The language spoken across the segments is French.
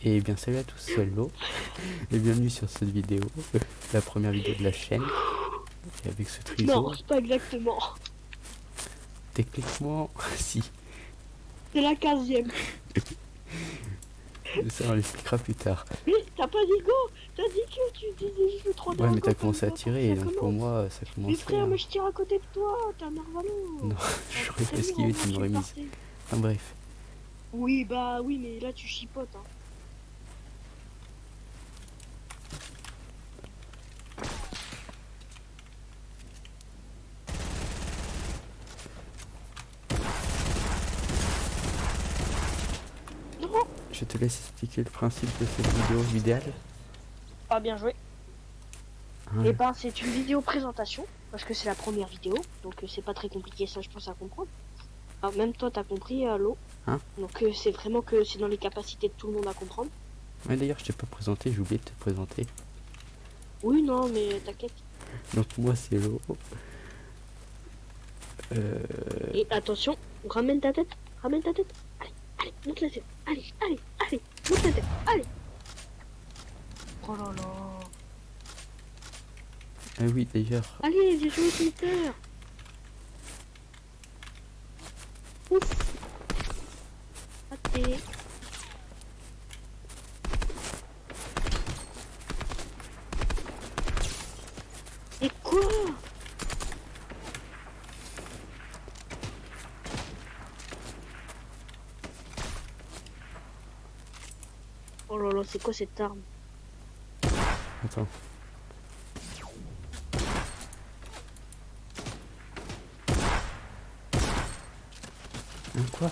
Et bien salut à tous, c'est Lo, et bienvenue sur cette vidéo, la première vidéo de la chaîne, et avec ce Non, triso, c'est pas exactement. techniquement, si, C'est la 15e. ça on l'expliquera plus tard. Mais t'as pas dit go. T'as dit que tu disais je veux trop Ouais mais go t'as comme commencé à ça pour que tirer, ça et donc pour commence. moi ça Mais commençait, frère, hein. mais je tire à côté de toi, t'es un Non, narvalo. j'aurais pas C'est lourd en esquivé, moi tu qui me m'aurais mise. partais. Enfin bref, Oui, bah oui, mais là tu chipotes. Hein. Non. je te laisse expliquer le principe de cette vidéo idéale. Ah, bien joué. Hein, Et ben, c'est une vidéo présentation, parce que c'est la première vidéo, donc c'est pas très compliqué, ça je pense à comprendre. Alors, même toi t'as compris, Allo. hein. Donc c'est vraiment que c'est dans les capacités de tout le monde à comprendre. Ouais d'ailleurs je t'ai pas présenté, j'ai oublié de te présenter. Oui, non, mais t'inquiète. Donc moi c'est Lo. Et attention, ramène ta tête, ramène ta tête. Allez, allez, monte la tête. Allez, allez, allez, monte la tête. Allez. Oh là là. Ah oui d'ailleurs, Allez, j'ai joué Twitter. Ouf. Raté. Et quoi? Oh là là, c'est quoi cette arme? attends. Hein, quoi?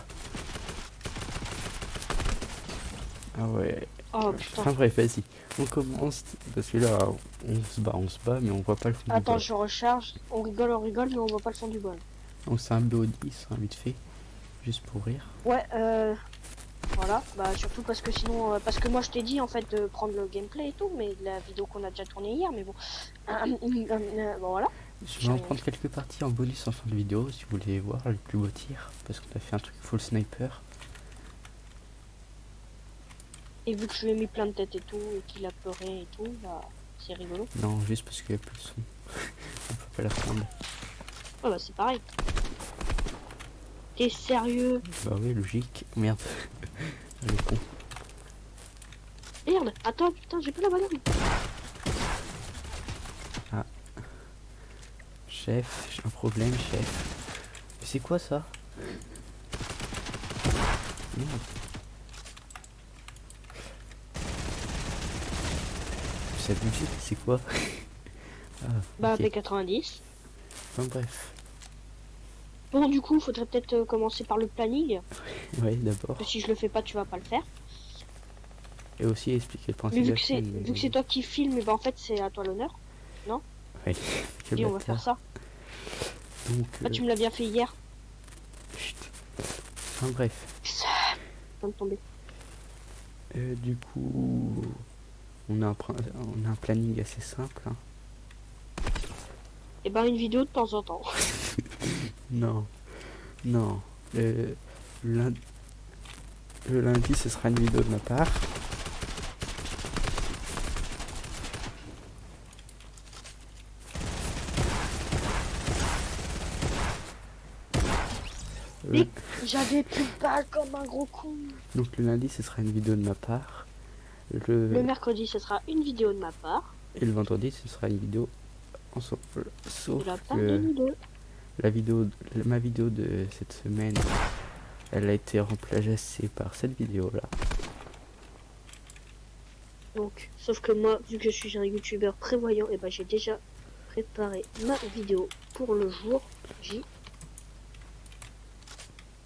Ah ouais. Oh putain. Enfin bref, vas-y. On commence parce que là, on se bat, mais on voit pas le fond du Attends, bol. je recharge. On rigole, mais on voit pas le fond du bol. Donc c'est un BO10, hein, vite fait, juste pour rire. Ouais, voilà. Bah surtout parce que sinon, parce que moi je t'ai dit en fait de prendre le gameplay et tout, mais la vidéo qu'on a déjà tournée hier, mais bon. Bon voilà. Je vais en prendre quelques parties en bonus en fin de vidéo si vous voulez voir les plus beaux tirs, parce qu'on a fait un truc full sniper. Et vu que je lui ai mis plein de têtes et tout, et qu'il a pleuré et tout, bah c'est rigolo. Non, juste parce qu'il y a plus de son. On peut pas la prendre. Ah bah c'est pareil. T'es sérieux? Bah oui, logique. Merde. Elle est con. Merde, attends, putain, j'ai pas la banane. Chef, j'ai un problème, chef. Mais c'est quoi ça? Merde. Cette musique, c'est quoi? Ah, Bah ok. P90. Enfin bref. Bon du coup, faudrait peut-être commencer par le planning. Ouais, d'abord. Parce que si je le fais pas, tu vas pas le faire. Et aussi expliquer le Mais principe de la chaîne. vu que c'est toi qui filme, et bah en fait c'est à toi l'honneur. Non? Ouais, quel Et on va faire bâtard. ça. Donc, Ah tu me l'as bien fait hier. chut. Enfin bref. Ça va me tomber. Du coup, on a un planning assez simple. Hein. Et bah une vidéo de temps en temps. Non, non. Lundi, le lundi, ce sera une vidéo de ma part. Mais j'avais plus de balles comme un gros con. Donc le lundi, ce sera une vidéo de ma part. Le mercredi, ce sera une vidéo de ma part. Et le vendredi, ce sera une vidéo ensemble. Sauf De la part de que nous deux. ma vidéo de cette semaine, elle a été remplacée par cette vidéo-là. Donc, sauf que moi, vu que je suis un youtubeur prévoyant, et bah j'ai déjà préparé ma vidéo pour le jour J.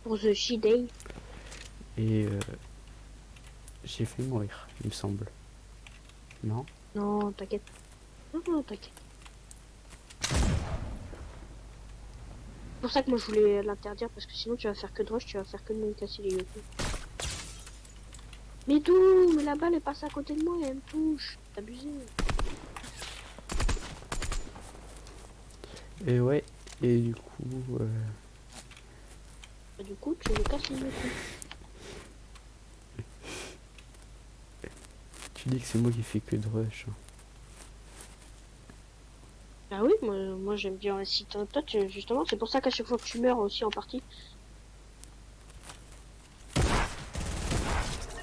Pour The J-Day. Et j'ai fait mourir, il me semble. Non? Non, t'inquiète. Non, t'inquiète. C'est pour ça que moi je voulais l'interdire, parce que sinon tu vas faire que de rush, tu vas faire que de me casser les yeux. Mais d'où? Mais la balle est passée à côté de moi et elle me touche. C'est abusé. Et ouais, et du coup... Et du coup, tu me casses les yeux. tu dis que c'est moi qui fais que de rush. Ah oui, moi j'aime bien si toi, justement, c'est pour ça qu'à chaque fois que tu meurs aussi en partie.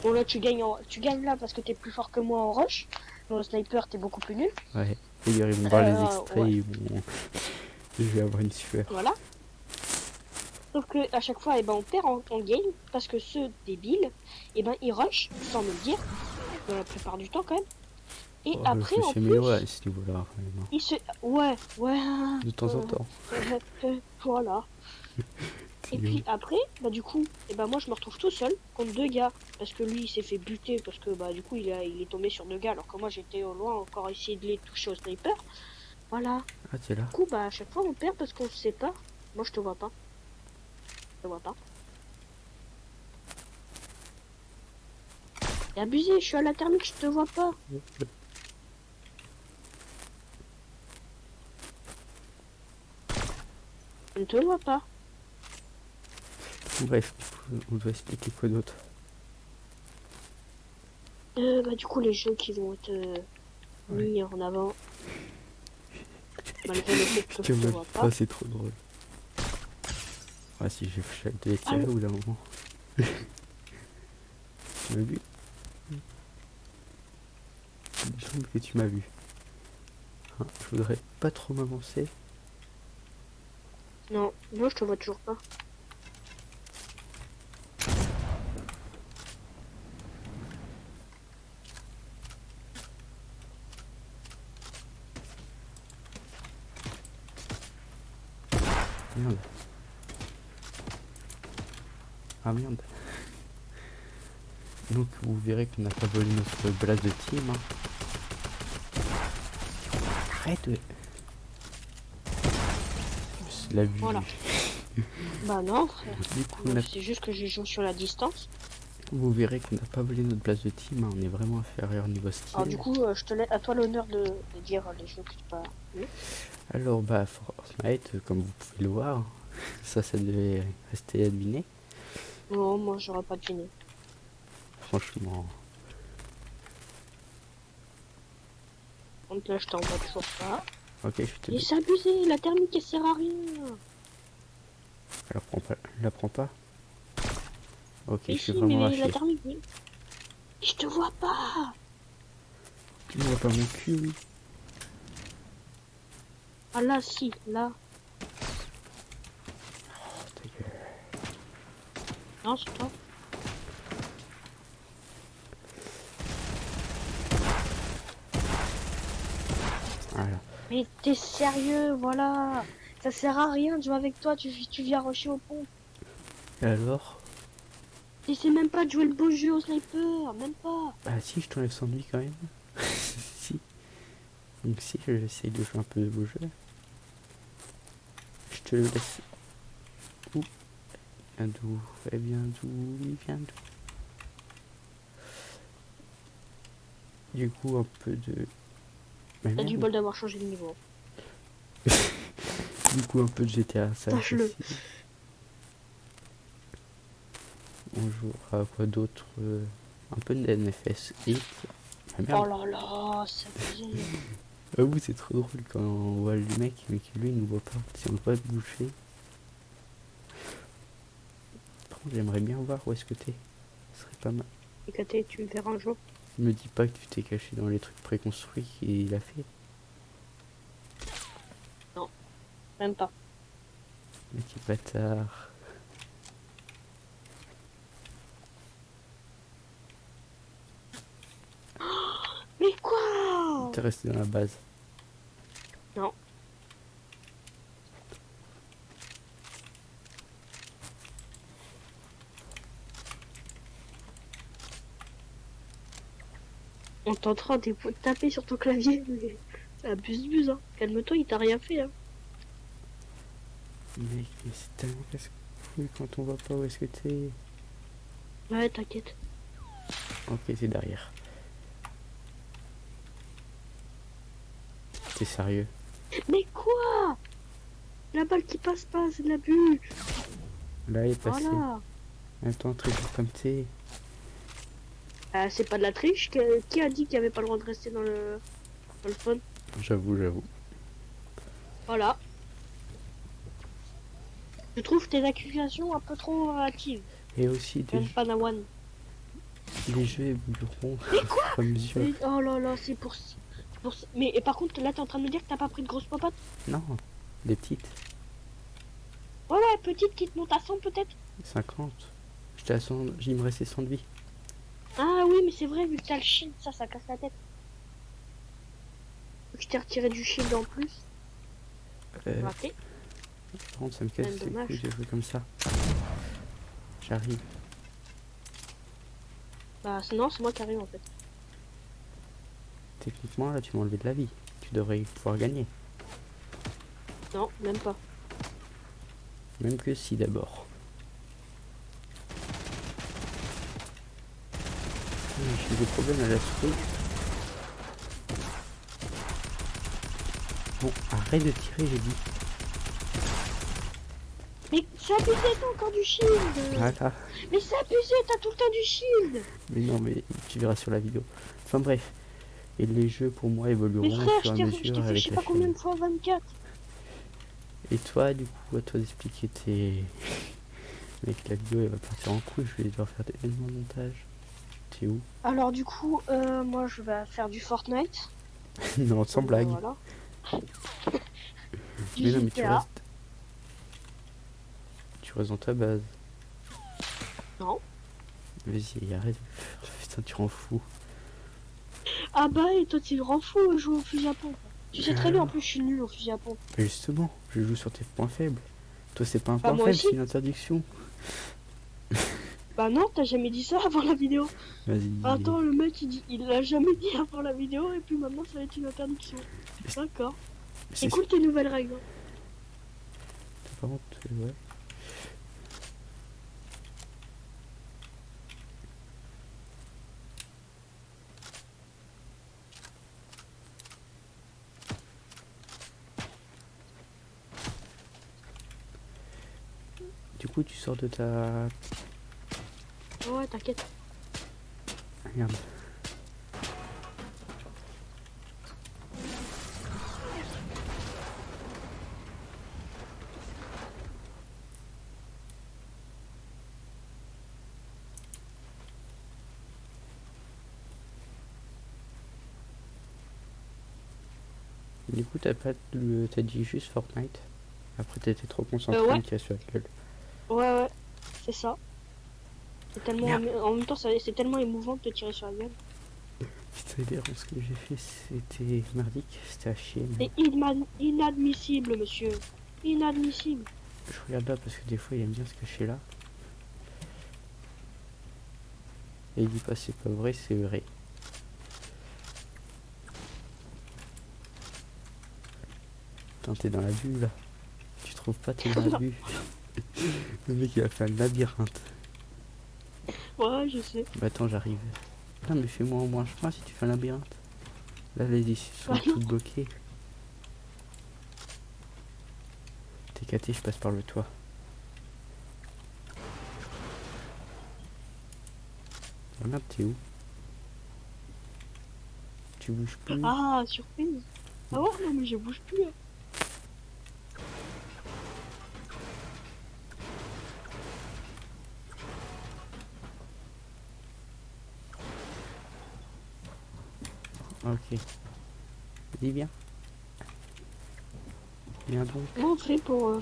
Bon là tu gagnes là parce que t'es plus fort que moi en rush. Mais au sniper t'es beaucoup plus nul. Ouais. D'ailleurs, ils vont voir les extraits, Ouais, ils vont... Je vais avoir une sueur. voilà. Sauf que à chaque fois, eh ben, on perd en game parce que ceux débiles, eh ben, ils rush sans me le dire, dans la plupart du temps quand même. Et Oh, après, je me en suis amélioré plus, à ce niveau-là, quand même, hein. ils se... Ouais, ouais. De temps en temps. Voilà. Et puis après, bah du coup, eh ben, moi je me retrouve tout seul contre deux gars. Parce que lui, il s'est fait buter parce que bah du coup, il est tombé sur deux gars. Alors que moi, j'étais au loin encore essayer de les toucher au sniper. Voilà. Ah, t'es là. Du coup, bah à chaque fois, on perd parce qu'on se sépare. Moi, je te vois pas. Je te vois pas. T'es abusé, je suis à la thermique, je te vois pas. Je ne te vois pas. Bref, on doit expliquer quoi d'autre. Bah du coup, les jeux qui vont être mis en avant. Malgré le fait que je te vois pas. Oh, c'est trop drôle. Ah, si j'ai fait de les Ah, tirer au bout d'un moment. Tu m'as vu? Il me semble que tu m'as vu. Hein, je voudrais pas trop m'avancer. non, moi je te vois toujours pas. Merde. Ah merde. Donc vous verrez qu'on n'a pas volé notre blase de team. Hein. Arrête. C'est la vue. Voilà. Bah non, frère. Du coup, C'est juste que je joue sur la distance. vous verrez qu'on n'a pas volé notre blase de team. Hein. On est vraiment inférieur niveau skill. Alors du coup, je te laisse à toi l'honneur de dire les jeux que tu pas vu. Alors bah Fortnite, comme vous pouvez le voir, ça devait rester à deviner. Non, moi j'aurais pas deviné. Franchement. Donc là, je t'en vois toujours pas. Ok, je te Et dis. c'est abusé, la thermique elle sert à rien. Elle apprend pas. Ok, Et je suis si, vraiment mais lâché. la thermique, oui. Je te vois pas. Tu ne vois pas mon cul, oui. Ah là, si, là. Oh, ta gueule. Non, c'est toi. Voilà. Mais t'es sérieux, voilà. Ça sert à rien de jouer avec toi, tu viens rusher au pont. Et alors? T'essaies même pas de jouer le beau jeu au sniper, même pas. Bah si, je t'enlève son nuit quand même. Si. Donc si, j'essaye de jouer un peu de beau jeu. Je te le laisse. Où? Il vient d'où? Il vient d'où? Il vient d'où? Du coup, un peu de... Mais T'as du merde. bol d'avoir changé de niveau. Du coup, un peu de GTA 5 Sache-le. aussi. On jouera à quoi d'autre? Un peu de NFS et... Ah merde. Oh là là, c'est abusé. Ah oui, c'est trop drôle quand on voit le mec, mais que lui il nous voit pas. Si on peut pas te boucher. Par contre, j'aimerais bien voir où est-ce que t'es. Ce serait pas mal. Et tu me verras un jour. Me dis pas que tu t'es caché dans les trucs préconstruits qu'il a fait. Même pas. Mais quel bâtard. Mais quoi? T'es resté dans la base. Non. On t'entend taper sur ton clavier, mais ça abuse, hein. Calme-toi, il t'a rien fait, hein. Mec, mais c'est tellement casse-couille quand on voit pas où est-ce que t'es. Ouais, t'inquiète. Ok, c'est derrière. T'es sérieux? Mais quoi? La balle qui passe pas, c'est de l'abus. Là, il est passé. Voilà. Attends, très dur comme t'es. C'est pas de la triche. Qui a dit qu'il n'y avait pas le droit de rester dans le phone? J'avoue. Voilà. Je trouve tes accusations un peu trop hâtives. Et aussi Même Padawan. les jeux évolueront au fur et à mesure. Oh là là, c'est Mais et par contre, là, t'es en train de me dire que t'as pas pris de grosses popotes? Non, des petites. Ouais, ouais, petite qui te monte à 100 peut-être. 50. J'étais à 100, il me restait 100 de vie. Ah oui, mais c'est vrai, vu que t'as le shield, ça casse la tête. Je t'ai retiré du shield en plus. Raté. Par contre, ça me casse les couilles de jouer comme ça. J'arrive. Bah non, c'est moi qui arrive en fait. Techniquement, là, tu m'as enlevé de la vie. Tu devrais pouvoir gagner. Non, même pas. Même que si, d'abord. J'ai des problèmes à la souris. Bon, arrête de tirer, j'ai dit. Mais c'est abusé, t'as encore du shield. Voilà. Mais c'est abusé, t'as tout le temps du shield. Mais non, mais tu verras sur la vidéo. Enfin bref. Et les jeux, pour moi, Mais évolueront au frère, fur je et à t'ai mesure fait je avec sais la pas combien chaîne. de fois 24. Et toi, du coup, à toi d'expliquer tes... Mec, la vidéo, elle va partir en couille. Je vais devoir faire tellement de montage. T'es où? Alors du coup, moi je vais faire du Fortnite. Non, sans blague. Voilà. Du Mais non, mais tu GTA. restes... Tu restes dans ta base. Non. Vas-y, arrête. Putain, tu rends fou. Ah bah et toi tu le rends fou à jouer au fusil à pompe. Tu sais très bien en plus je suis nul au fusil à pompe. Mais justement, je joue sur tes points faibles. Toi, c'est pas un Bah, point moi faible, aussi. c'est une interdiction. Bah non, t'as jamais dit ça avant la vidéo. Vas-y. Attends, le mec il l'a jamais dit avant la vidéo et puis maintenant ça va être une interdiction. D'accord. C'est Écoute tes nouvelles règles. par contre, ouais. Du coup, tu sors de ta... Ouais, t'inquiète. Merde. Du coup, t'as pas le... T'as dit juste Fortnite. Après, t'étais trop concentré Ouais. à me tirer sur la gueule. Ouais, c'est ça. C'est tellement Merde. en même temps c'est tellement émouvant de te tirer sur la gueule. Putain, l'erreur, ce que j'ai fait, c'était merdique. C'était à chier. Mais... C'est inadmissible, monsieur. Inadmissible. Je regarde là parce que des fois, il aime bien se cacher là. Et il dit pas c'est pas vrai, c'est vrai. Putain, t'es dans la bulle là. Tu trouves pas, t'es dans la bulle. Le mec il a fait un labyrinthe. Ouais, je sais. Bah attends, j'arrive. Putain, mais fais-moi au moins un chemin si tu fais un labyrinthe. Là, les issues sont Bah non. toutes bloquées. T'es caté, je passe par le toit. Oh merde, t'es où? Tu bouges plus. Ah, surprise. Ah ouais, non mais je bouge plus. Ok. Dis bien. Viens donc. Comment on fait pour...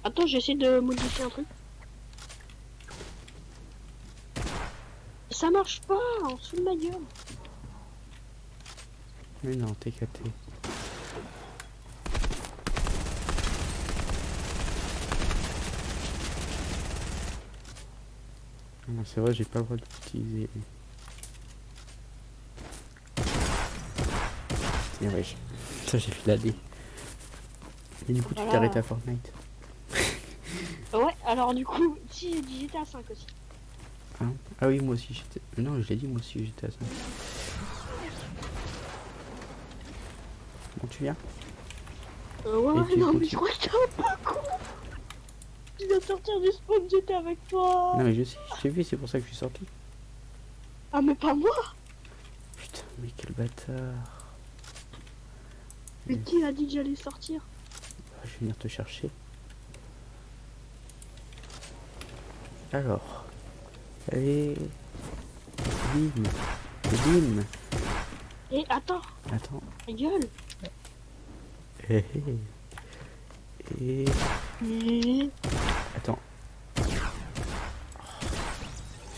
Attends, j'essaie de modifier un truc. Ça marche pas, on se fout de ma gueule. Mais non, t'es caté. Non, c'est vrai, j'ai pas le droit d'utiliser. Tiens, ouais, ça j'ai fait la D. Et du coup, tu Voilà. t'arrêtes à Fortnite. Ouais, alors du coup, si j'étais à 5 aussi. Hein? Ah oui, moi aussi j'étais. Non, je l'ai dit, moi aussi j'étais à 5. Bon, tu viens? Ouais, Et tu non mais continues. je crois que t'es un peu con. Tu viens de sortir du spawn, j'étais avec toi. Non, mais je sais, je t'ai vu, c'est pour ça que je suis sorti. Ah, mais pas moi. Putain, mais quel bâtard. Mais qui a dit que j'allais sortir? Je vais venir te chercher. Alors. Allez. Bim. Bim. Et attends, Attends. ta gueule. Hé hé. Et... Et Attends.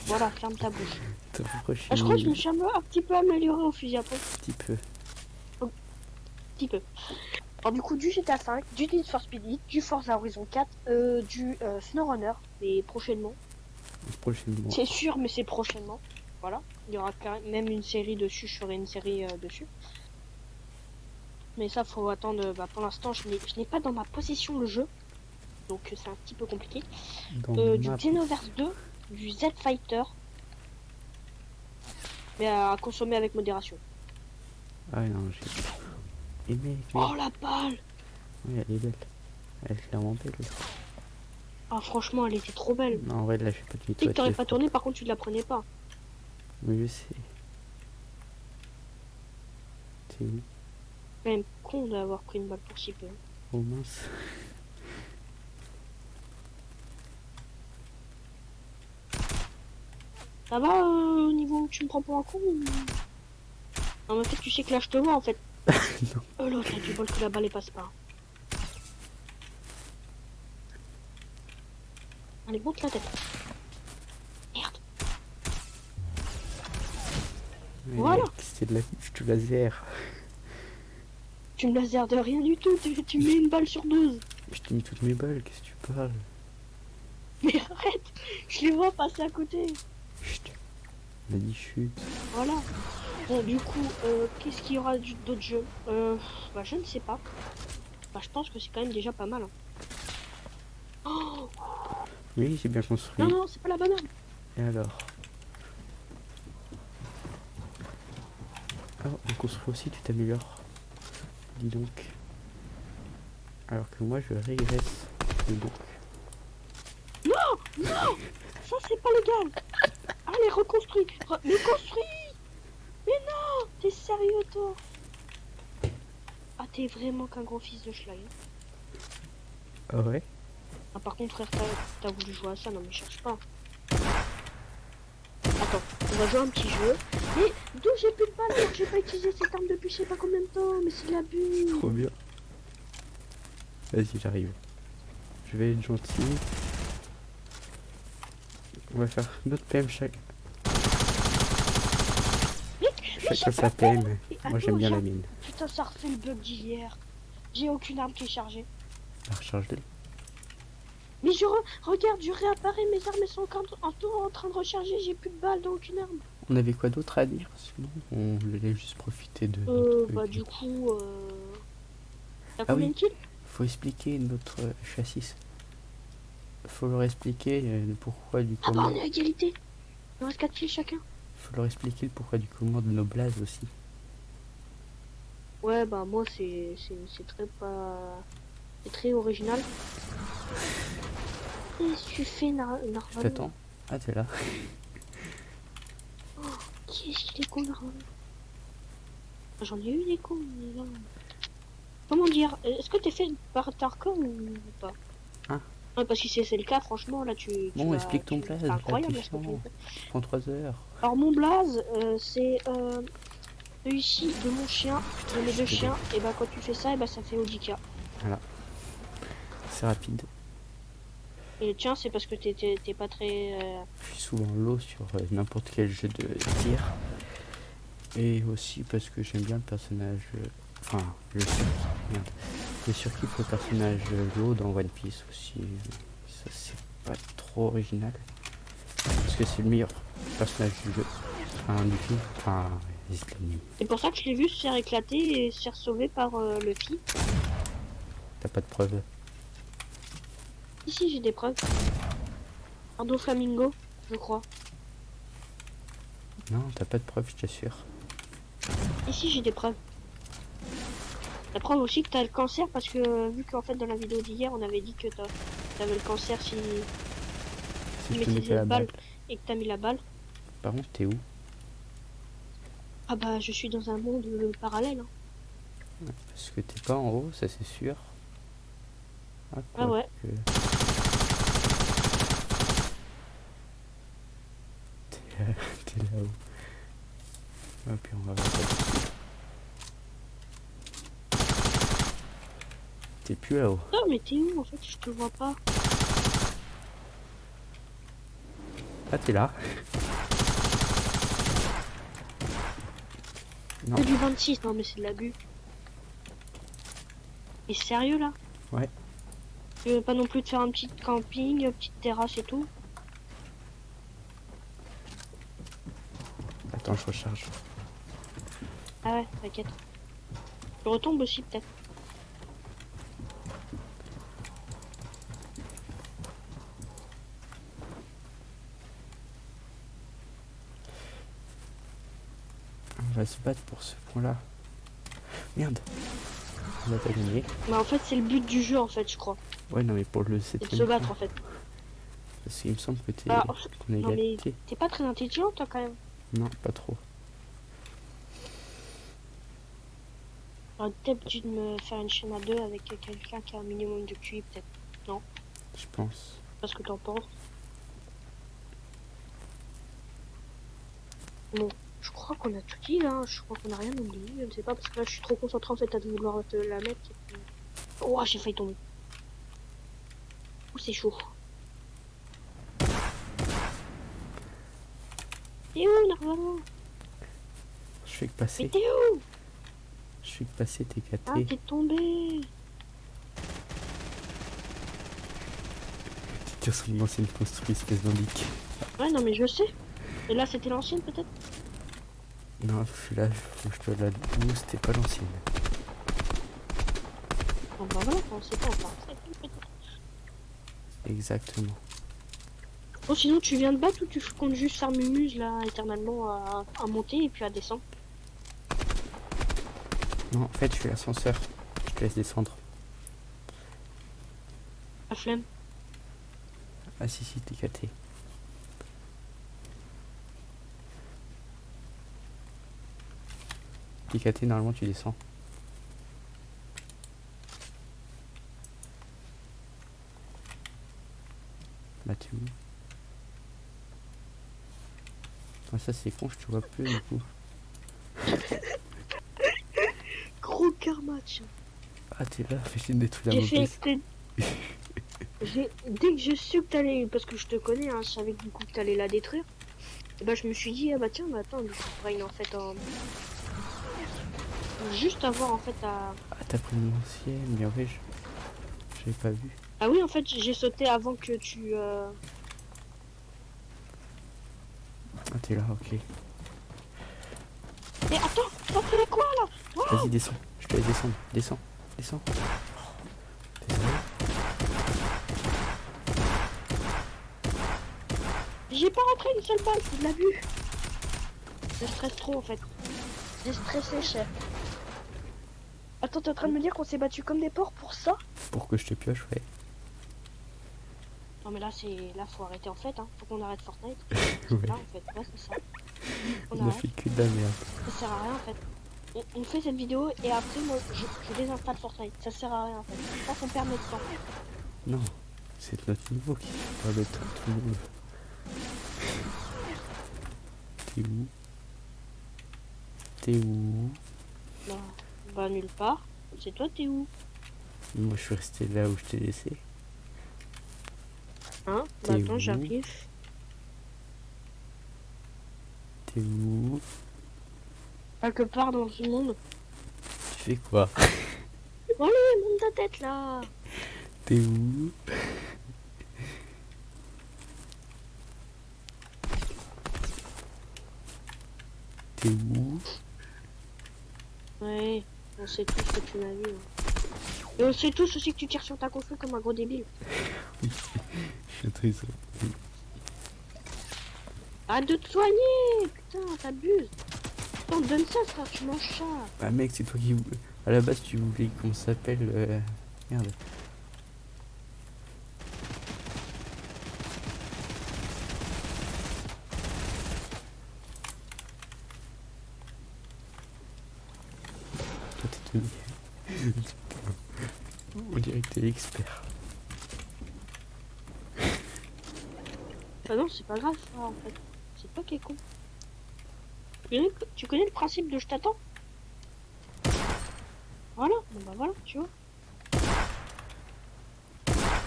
voilà, ferme ta bouche. T'as pourquoi Ah, je crois que je me suis un petit peu amélioré au fusil à pompe. Un petit peu. Un petit peu. Alors du coup, du GTA 5, du Need for Speed Heat, du Forza Horizon 4, du SnowRunner, mais prochainement. Prochainement. C'est sûr, mais c'est prochainement. Voilà. Il y aura même une série dessus, je ferai une série dessus. Mais ça, faut attendre. Bah, pour l'instant, je n'ai pas dans ma possession le jeu. Donc c'est un petit peu compliqué. Du Xenoverse 2, du Z Fighter. Mais à consommer avec modération. Ah non, j'ai... aimé. Oh la balle! Oui, elle est belle. Elle est clairement belle. Ah franchement, elle était trop belle. Non, en vrai, là, je vais pas te Tu sais que t'aurais pas tourné, par contre tu ne la prenais pas. Oui, je sais. C'est où? Quand même con d'avoir pris une balle pour si peu. Oh mince. Ça va au niveau où tu me prends pour un con ou... Non mais en fait tu sais que là je te vois en fait. Non. Oh là, t'as du bol que la balle elle passe pas. Allez, monte la tête. Merde. Mais Voilà. c'était de la du laser. Tu me laser de rien du tout, tu mets une balle sur 12. Je t'ai mis toutes mes balles, qu'est-ce que tu parles? Mais arrête, je les vois passer à côté. Chut. On a dit chut. Voilà. Bon du coup, qu'est-ce qu'il y aura d'autres jeux? Bah je ne sais pas. Bah je pense que c'est quand même déjà pas mal. Hein. Oh Oui, j'ai bien construit. non, non, c'est pas la banane. Et alors? Oh, on construit aussi, tu t'améliores. Dis donc. Alors que moi, je régresse. Dis donc. Non, non, ça c'est pas légal. Allez, reconstruis. Mais construis. Mais non, t'es sérieux toi? Ah, t'es vraiment qu'un gros fils de schlag. Ah ouais? Ah, par contre, frère, t'as voulu jouer à ça, non mais cherche pas. Attends, on va jouer un petit jeu. Mais d'où j'ai plus de balles alors que j'ai pas utilisé cette arme depuis je sais pas combien de temps? Mais c'est l'abus. Trop bien. Vas-y, j'arrive. Je vais être gentil. On va faire notre PM chaque. Chacun sa PM. Moi j'aime bien la mine. Putain, ça refait le bug d'hier. J'ai aucune arme qui est chargée. La recharge-les. Mais regarde, je réapparais, mes armes elles sont encore en train de recharger, j'ai plus de balles dans aucune arme. On avait quoi d'autre à dire? Sinon, on voulait juste profiter de. Bah du coup, t'as Ah combien oui. de kills? Faut expliquer notre châssis. Faut leur expliquer le pourquoi du Ah bah comment. on est à égalité. Il nous reste 4 kills chacun. Faut leur expliquer le pourquoi du comment de nos blazes aussi. Ouais bah moi c'est très pas... C'est très original. Qu'est-ce que tu fais Narvan? T'attends. Ah t'es là. Qu'est-ce qu'il est con Narvan? J'en ai eu des cons, mais non. Comment dire? Est-ce que t'es fait par Tarkov ou pas? Hein? Ouais, parce que si c'est le cas, franchement, là tu Bon, vas- explique ton blaze. C'est incroyable ce que tu Prends fais. 3 heures. Alors mon blaze, c'est celui-ci de mon chien, de mes deux chiens, et bah quand tu fais ça, et bah ça fait Odika. Voilà. C'est rapide. Et le tien, c'est parce que t'es pas très... Je suis souvent low sur n'importe quel jeu de tir. Et aussi parce que j'aime bien le personnage. Enfin, je merde. Je surkiffe le personnage low dans One Piece aussi. Ça, c'est pas trop original. Parce que c'est le meilleur personnage du jeu. Enfin, du film. Enfin, C'est pour ça que je l'ai vu se faire éclater et se faire sauver par Luffy. t'as pas de preuves. Ici, j'ai des preuves. Ardo Flamingo, je crois. Non, t'as pas de preuves, je t'assure. Ici, j'ai des preuves. La preuve aussi que t'as le cancer parce que vu qu'en fait dans la vidéo d'hier on avait dit que t'avais le cancer si Si tu je te mettais mettais la cette balle balle. et que t'as mis la balle. Par contre, t'es où? Ah bah je suis dans un monde parallèle. Hein. Parce que t'es pas en haut, ça c'est sûr. Ah, Ah quoi ouais. que... T'es là-haut. Ah, puis on va voir ça. T'es plus là-haut. Ah mais t'es où en fait? Je te vois pas. Ah, t'es là. Non. C'est du 26, non mais c'est de l'abus. Et sérieux là? Ouais. Tu veux pas non plus te faire un petit camping, une petite terrasse et tout? Attends, je recharge. Ah ouais, t'inquiète. Je retombe aussi peut-être. On va se battre pour ce point-là. Merde. On va pas gagner. Bah en fait c'est le but du jeu en fait je crois. Ouais, non, mais pour le C'est de 7ème se battre point. en fait. Parce qu'il me semble que t'es... Ah, qu'on est non mais égalité. t'es pas très intelligent toi quand même. Non, pas trop. J'aurais peut-être dû me faire une chaîne à deux avec quelqu'un qui a un minimum de QI peut-être. Non? Je pense. Parce que t'en penses. Bon, je crois qu'on a tout dit là, hein. Je crois qu'on a rien oublié, je ne sais pas parce que là je suis trop concentré en fait à vouloir te la mettre. Et puis... Oh j'ai failli tomber. Oh c'est chaud. T'es où Narvana? Je fais que Mais passer. t'es où? Je fais que passer, t'es Ah caté. t'es tombé. Tu tires sur une ancienne construit, espèce d'indique. Ouais non mais je sais. Et là c'était l'ancienne peut-être? Non, celui-là, faut que je te la douce, c'était pas l'ancienne. Ah bah voilà, on sait pas encore. Peut-être. Exactement. Bon sinon tu viens de battre ou tu comptes juste faire mumuse là éternellement à monter et puis à descendre? Non, en fait, je fais l'ascenseur. Je te laisse descendre. La flemme. Ah si, si, t'es caté. T'es caté, normalement, tu descends. Bah, tu où? Ah, ça, c'est con, je te vois plus, du coup. Gros karma tiens. Ah, t'es là, j'ai détruit la J'ai fait mauvaise. exprès. Dès que je su que t'allais, parce que je te connais, hein, je savais que du coup que t'allais la détruire. Et bah je me suis dit ah bah tiens bah attends du coup Brain en fait juste avoir en fait à. Ah, t'as pris l'ancienne, mais en vrai, j'avais pas vu. Ah oui en fait j'ai sauté avant que tu. Ah, t'es là, ok. Mais attends, t'as fait quoi là? Oh Vas-y, descends. Je te laisse descendre. Descends. Descends. Désolé. J'ai pas rentré une seule balle, c'est de l'abus. Je stresse trop en fait. J'ai stressé chef. Attends t'es en train de me dire qu'on s'est battu comme des porcs pour ça? Pour que je te pioche, ouais. Non mais là c'est. Là faut arrêter en fait hein. Faut qu'on arrête Fortnite. Ouais. Là en fait, ouais c'est ça. On On a arrête. fait que de la merde. Ça sert à rien en fait. On fait cette vidéo et après moi je désinstalle Fortnite. Ça sert à rien en fait. Ça on perd notre temps. Non, c'est notre niveau qui va le temps tout le monde. T'es où? T'es où? Bah nulle part. C'est toi t'es où? Moi je suis resté là où je t'ai laissé. Hein? T'es Bah attends où? j'arrive. T'es où? Quelque part dans ce monde. Tu fais quoi? Allez, monte ta tête là. T'es où? T'es où? Ouais, on sait tous ce que tu m'as vu. Hein. Et on sait tous aussi que tu tires sur ta construit comme un gros débile. Je suis triste. Arrête de te soigner. Putain, t'abuses. Putain, donne ça, frère, tu manges ça. Bah mec, c'est toi qui... À la base, tu voulais qu'on s'appelle... Merde. toi t'es donné. On dirait que t'es l'expert. Bah non, c'est pas grave ça en fait. C'est toi qui es con. Tu connais le principe de je t'attends? Voilà, bon bah voilà, tu vois.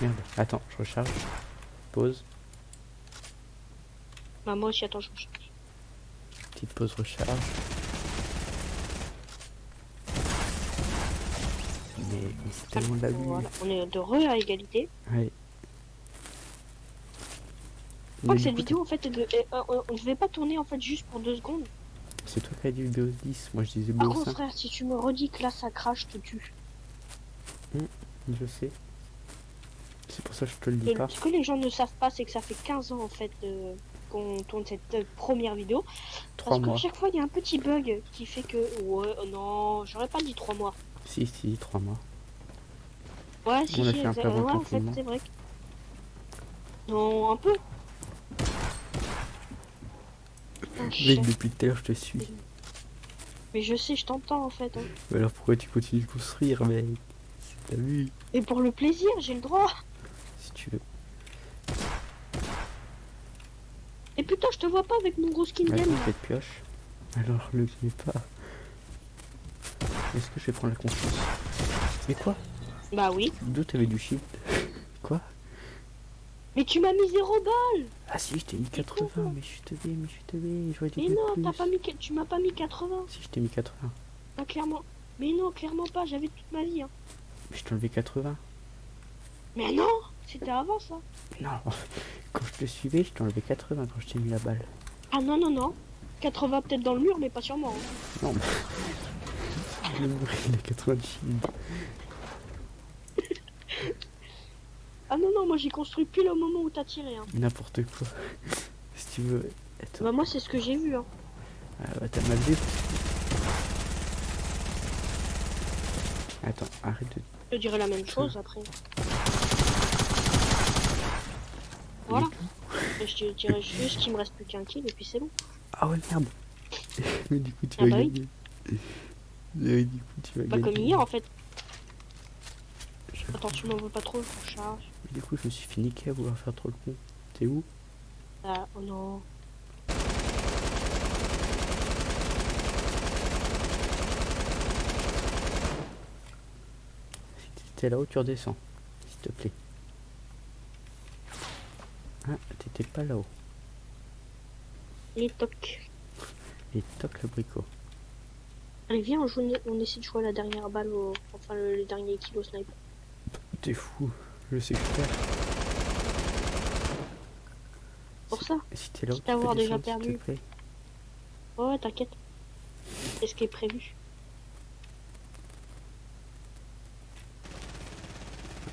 Merde, attends, je recharge. Pause. Bah moi aussi, attends, je recharge. Petite pause recharge. Mais c'est tellement de la vue. Voilà, on est de re à égalité. Ouais. Je crois Mais que du cette coup, vidéo en fait, on devait pas tourner en fait juste pour 2 secondes. c'est toi qui as dit BO10, moi je disais Par contre BO5. frère, si tu me redis que là ça crache, je te tue. Je sais. C'est pour ça que je te le dis pas. Ce que les gens ne savent pas, c'est que ça fait 15 ans en fait qu'on tourne cette première vidéo. 3 Parce qu'à mois. chaque fois il y a un petit bug qui fait que... Ouais, non, j'aurais pas dit 3 mois. Si, 3 mois. Ouais, si, On a si, fait un peu avant le ouais, en fait, confinement. c'est vrai que... Non, un peu. Putain, Mec, chef. depuis tout à l'heure, je te suis. Mais je sais, je t'entends en fait. Hein. Mais alors pourquoi tu continues de construire, mec? T'as vu? Et pour le plaisir, j'ai le droit. Si tu veux. Et putain, je te vois pas avec mon gros skin Attends, gun. cette pioche. Alors, le mets pas. Est-ce que je vais prendre la confiance? Mais quoi? Bah oui. D'où t'avais du shield? Quoi? Mais tu m'as mis 0 balles. Ah si, je t'ai mis 80, mais je suis teubé, j'aurais dû Mais mettre non, plus. t'as pas mis... Tu m'as pas mis 80. Si, je t'ai mis 80. Pas clairement. Mais non, clairement pas, j'avais toute ma vie. Hein. Mais je t'ai enlevé 80. Mais non, c'était avant ça. Non, quand je te suivais, je t'ai enlevé 80 quand je t'ai mis la balle. Ah non, non, non. 80 peut-être dans le mur, mais pas sur moi. Hein. Non, mais... Le mur, il a 80 de shield. Ah non, non, moi j'ai construit pile au moment où t'as tiré. Hein. N'importe quoi. Si tu veux... Attends. Bah moi c'est ce que j'ai vu. Hein. Ah ouais, t'as mal vu. Attends, arrête de... Je dirais la même chose après. Voilà. Et je te dirais juste qu'il me reste plus qu'un kill et puis c'est bon. Ah ouais, merde. Mais du coup, tu Ah vas bah oui. gagner. Mais du coup, tu vas Pas gagner. comme hier en fait. Attends, tu m'en veux pas trop, je recharge. Mais du coup, je me suis fait niquer à vouloir faire trop le con. T'es où? Ah, oh non. Si t'es là-haut, tu redescends. S'il te plaît. Ah, t'étais pas là-haut. Et toc. Et toc l'abricot. Allez, viens, on essaie de jouer à la dernière balle, enfin le dernier kill au sniper. T'es fou. Je sais que faire. Pour ça. Si t'es là-haut, Quitte tu à peux avoir déjà descendre, s'il perdu. te plaît. Ouais, t'inquiète. C'est ce qui est prévu.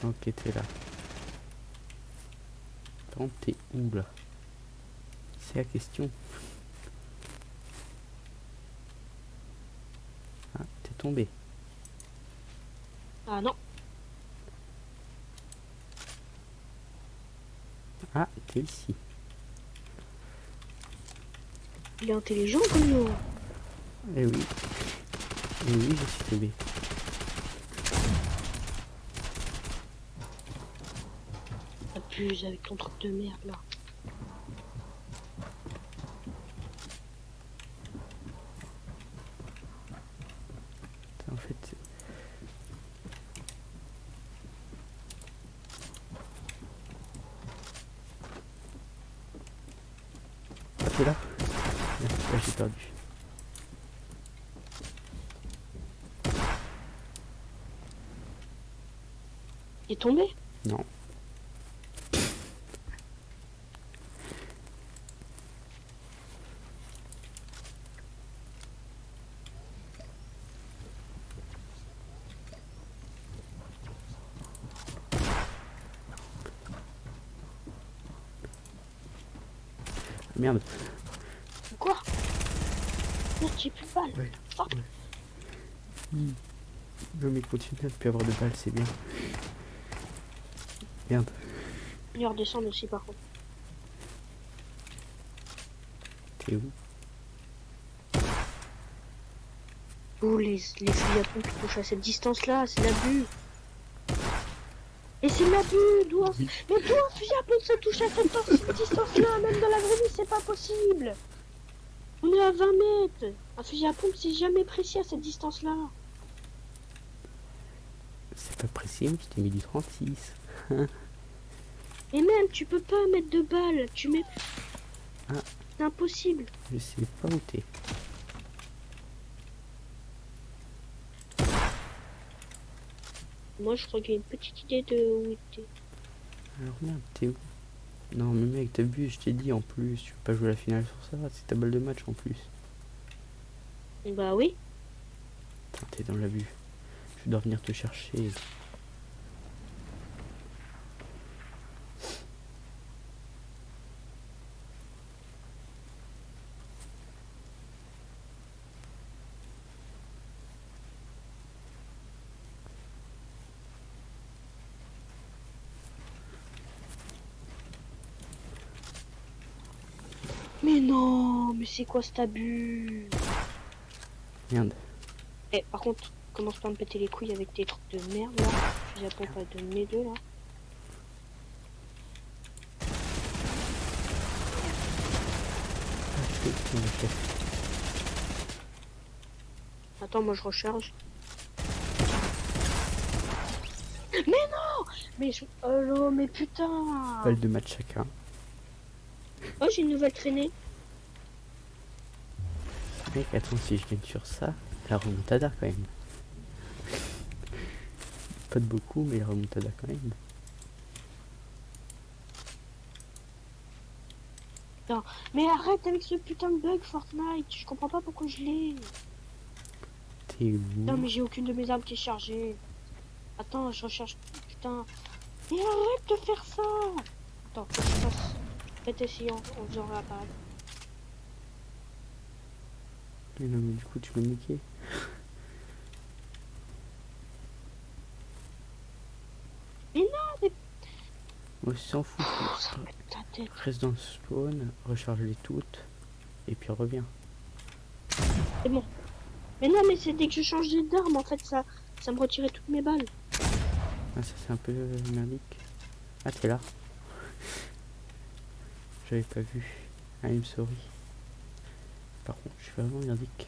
Ok, t'es là. Par contre, t'es où là? C'est la question. Ah, t'es tombé. Ah non. Ah, t'es ici. Il est intelligent comme nous. Eh oui. Eh oui, je suis tombé. Abuse avec ton truc de merde là. En fait... Ah, t'es là? Là, j'ai perdu. Il est tombé? Non. Merde. Quoi? Merde, j'ai plus de balles. Ouais. Fuck. Ouais. Non mais continue à ne plus avoir de balles, c'est bien. Merde. Il redescend aussi par contre. T'es où? Tous les fusils à pompe qui touchent à cette distance-là, c'est l'abus. Et c'est l'abus, d'où Oui. Mais toi, un fusil à pompe, ça touche à cette distance-là, même dans la vraie vie, c'est pas possible. On est à 20 mètres. Un fusil à pompe, c'est jamais précis à cette distance-là. C'est pas précis, mais je t'ai mis du 36. Et même, tu peux pas mettre de balles. Tu mets... Ah. C'est impossible. Je sais pas où t'es. Moi, je crois qu'il y a une petite idée de où t'es. Alors merde, t'es où? Non mais mec, t'as vu, je t'ai dit en plus, tu veux pas jouer la finale sur ça, c'est ta balle de match en plus. Bah oui. Putain, t'es dans la vue. Je dois venir te chercher. Mais non, mais c'est quoi cet abus? Merde. Eh, par contre, commence pas à me péter les couilles avec tes trucs de merde là. Fusil à pompe à 2 là. Putain, le chef. Attends, moi je recharge. Mais non! Mais je... Oh là, mais putain! Balle de match chacun. Oh, j'ai une nouvelle traînée. Mec, attends, si je gagne sur ça, la remontada quand même. Pas de beaucoup, mais la remontada quand même. Non. Mais arrête avec ce putain de bug Fortnite. Je comprends pas pourquoi je l'ai. T'es où? Non, mais j'ai aucune de mes armes qui est chargée. Attends, je recherche. Putain. Mais arrête de faire ça! Attends, faut que je fasse. Peut-être essayer en faisant la parade. Mais non, mais du coup, tu m'as niqué. Mais non, mais. On s'en fout. Oh, ça me met ta tête. Reste dans le spawn, recharge-les toutes, et puis reviens. C'est bon. Mais non, mais c'est dès que je change d'arme, en fait, ça me retirait toutes mes balles. Ah, ça c'est un peu merdique. Ah, t'es là. J'avais pas vu. I'm sorry. Par contre, je suis vraiment merdique.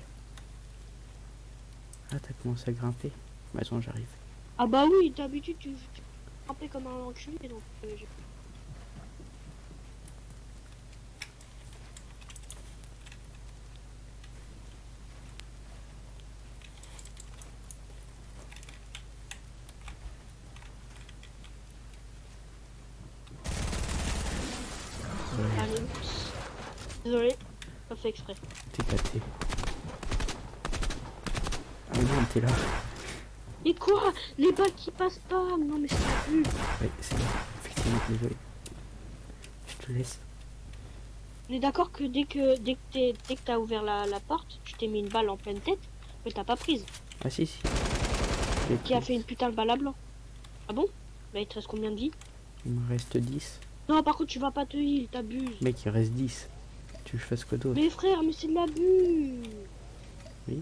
Ah, t'as commencé à grimper. Bah, attends, j'arrive. Ah bah oui, d'habitude, tu frappais comme un enculé, donc... Ouais, Allez, désolé, pas fait exprès. t'es pâté. Ah, mais non, t'es là. Et quoi? Les balles qui passent pas? Non mais c'est pas plus. Ouais, c'est bon. Effectivement, désolé. Je te laisse. On est d'accord que dès que t'as ouvert la porte, tu t'es mis une balle en pleine tête, mais t'as pas prise. Ah, si, si. Qui a fait une putain de balle à blanc. Ah bon? Bah il te reste combien de vie? Il me reste 10. Non par contre tu vas pas te heal, t'abuses. Mec, il reste 10. Tu veux que je fasse quoi d'autre? Mais frère, mais c'est de l'abus. Oui.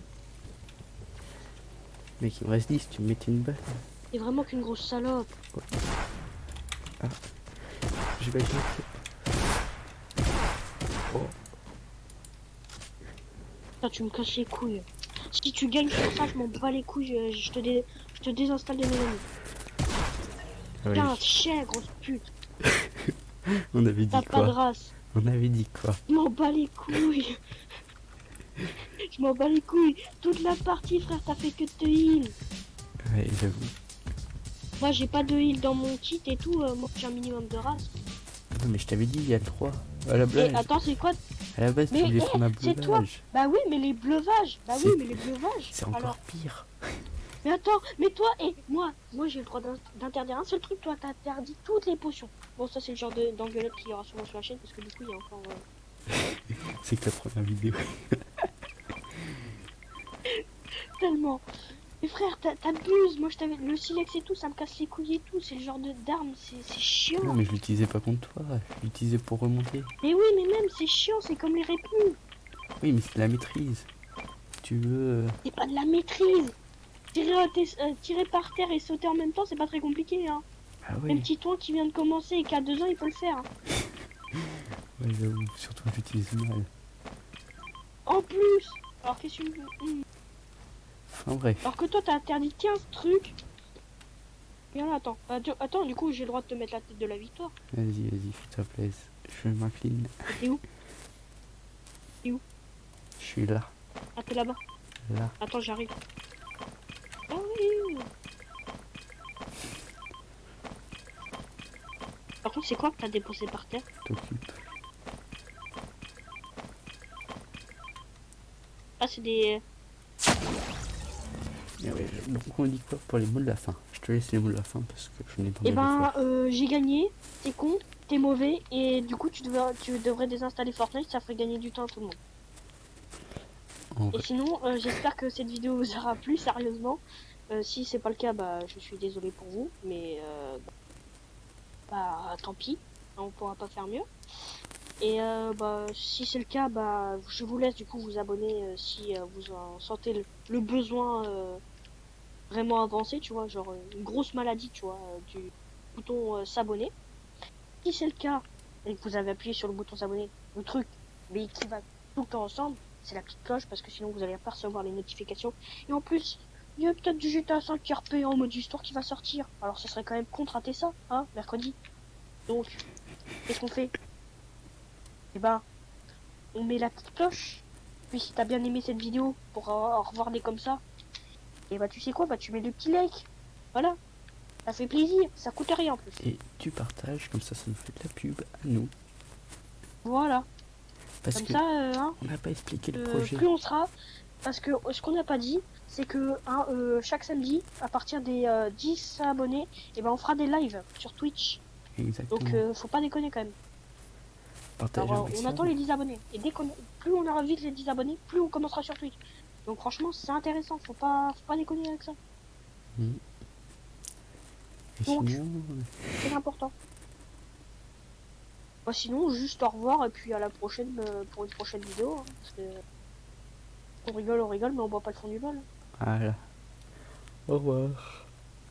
Mec, il me reste 10. Tu me mettais une balle. C'est vraiment qu'une grosse salope. Ah. Je vais agir. Oh. Putain, tu me casses les couilles. Si tu gagnes sur ça, je m'en bats les couilles, je te désinstalle de mes amis. Ah ouais, Putain, chien, grosse pute. on avait dit T'as pas de quoi? race. On avait dit quoi? Je m'en bats les couilles. Je m'en bats les couilles. Toute la partie, frère, t'as fait que de te heal. Ouais, j'avoue. Moi, j'ai pas de heal dans mon kit et tout. Moi, j'ai un minimum de race. Non, mais je t'avais dit, il y a le 3. À la Et base, attends, c'est quoi? à la base tu Mais, voulais prendre un c'est toi. bleuvage. Bah oui, mais les bleuvages. Bah oui, C'est- mais les bleuvages. C'est encore Alors, pire. mais attends, mais toi et moi j'ai le droit d'interdire un seul truc. Toi, t'as interdit toutes les potions. Bon, ça, c'est le genre d'engueulade qu'il y aura souvent sur la chaîne parce que du coup, il y a encore. C'est que la première vidéo. Tellement. Mais frère, t'abuses. Moi, je t'avais. Le silex et tout, ça me casse les couilles et tout. C'est le genre d'arme, c'est chiant. Non, mais je l'utilisais pas contre toi. Je l'utilisais pour remonter. Mais oui, mais même, c'est chiant, c'est comme les répus. Oui, mais c'est la maîtrise. Tu veux... C'est pas de la maîtrise. Tirer par terre et sauter en même temps, c'est pas très compliqué, hein. Ah Même oui, petit toi qui vient de commencer et qui a 2 ans, il peut le faire. ouais, j'avoue, surtout que j'utilise mal. En plus. Alors qu'est-ce que Enfin bref, Alors que toi, t'as interdit 15 trucs. Viens là, attends. Attends, du coup, j'ai le droit de te mettre la tête de la victoire. vas-y, fais-toi plaisir. Je m'incline. Et t'es où? T'es où? Je suis là, Ah, t'es là-bas. là. Attends, j'arrive. Ah oui. Par contre, c'est quoi que t'as déposé par terre? T'occupe. Ah, c'est des... Ah ouais, donc on dit quoi pour les mots de la fin? Je te laisse les mots de la fin parce que je n'ai pas Eh mal de ben, fois. j'ai gagné. T'es con, t'es mauvais. Et du coup, tu devrais désinstaller Fortnite. Ça ferait gagner du temps à tout le monde. En Et vrai, sinon, j'espère que cette vidéo vous aura plu, sérieusement. Si c'est pas le cas, bah, je suis désolé pour vous. Mais, bah, tant pis. On pourra pas faire mieux. Et bah, si c'est le cas, bah, je vous laisse du coup vous abonner si vous en sentez le besoin vraiment avancé, tu vois, genre une grosse maladie, tu vois, du bouton s'abonner. Si c'est le cas et que vous avez appuyé sur le bouton s'abonner, le truc, mais qui va tout le temps ensemble, c'est la petite cloche parce que sinon vous allez pas recevoir les notifications. Et en plus, il y a peut-être du GTA 5 RP en mode histoire qui va sortir. Alors ce serait quand même con de rater ça, hein, mercredi. Donc, qu'est-ce qu'on fait? Eh ben, on met la petite cloche. Puis si t'as bien aimé cette vidéo pour en revoir des comme ça, et bah tu sais quoi, bah tu mets le petit like. Voilà, ça fait plaisir, ça coûte rien en plus. et tu partages, comme ça nous fait de la pub à nous. Voilà, Parce comme que ça, hein, on n'a pas expliqué le projet. plus on sera. Parce que ce qu'on n'a pas dit, c'est que hein, chaque samedi, à partir des 10 abonnés, et ben on fera des lives sur Twitch. Donc Exactement. faut pas déconner quand même. Partage un Alors on attend maximum. les 10 abonnés. Et plus on aura vite les 10 abonnés, plus on commencera sur Twitch. Donc franchement c'est intéressant, faut pas déconner avec ça. Mm. Et Donc sinon, c'est important. Bah, sinon juste au revoir et puis à la prochaine pour une prochaine vidéo. Hein, parce que on rigole mais on boit pas le fond du bol. voilà. Au revoir.